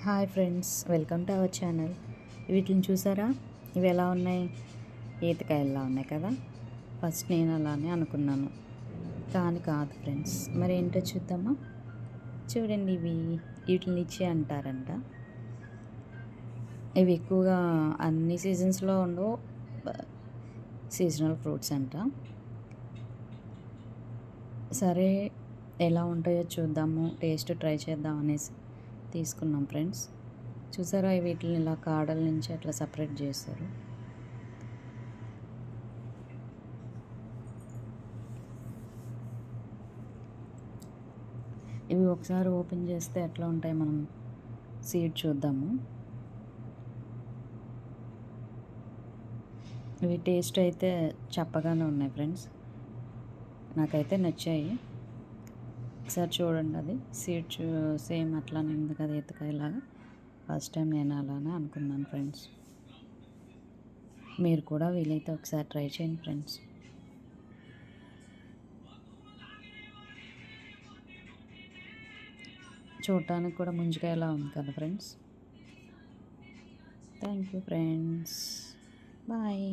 Hi friends, welcome to our channel. వీటిని చూసారా? ఇవి ఎలా ఉన్నాయి? ఈతకాయల్లా ఉన్నాయి కదా. ఫస్ట్ నేను అలానే అనుకున్నాను, కానీ కాదు ఫ్రెండ్స్. మరి ఏంటో చూద్దామా. చూడండి, వీటిని లిచ్చి అంటారంట. ఇవి ఎక్కువగా అన్ని సీజన్స్లో ఉండవు, సీజనల్ ఫ్రూట్స్ అంట. సరే, ఎలా ఉంటాయో చూద్దాము, టేస్ట్ ట్రై చేద్దాం అనేసి తీసుకున్నాం ఫ్రెండ్స్. చూసారా, వీటిని ఇలా కాడల నుంచి అట్లా సపరేట్ చేస్తారు. ఇవి ఒకసారి ఓపెన్ చేస్తే ఎట్లా ఉంటాయి, మనం సీడ్ చూద్దాము. ఇవి టేస్ట్ అయితే చప్పగానే ఉన్నాయి ఫ్రెండ్స్, నాకైతే నచ్చాయి. ఒకసారి చూడండి, అది సీడ్ సేమ్ అట్లానే ఉంది కదా ఈతకాయలాగా. ఫస్ట్ టైం నేను అలానే అనుకున్నాను ఫ్రెండ్స్. మీరు కూడా వీలైతే ఒకసారి ట్రై చేయండి ఫ్రెండ్స్. చూడటానికి కూడా ముంజికాయలా ఉంది కదా friends. Thank you friends, bye.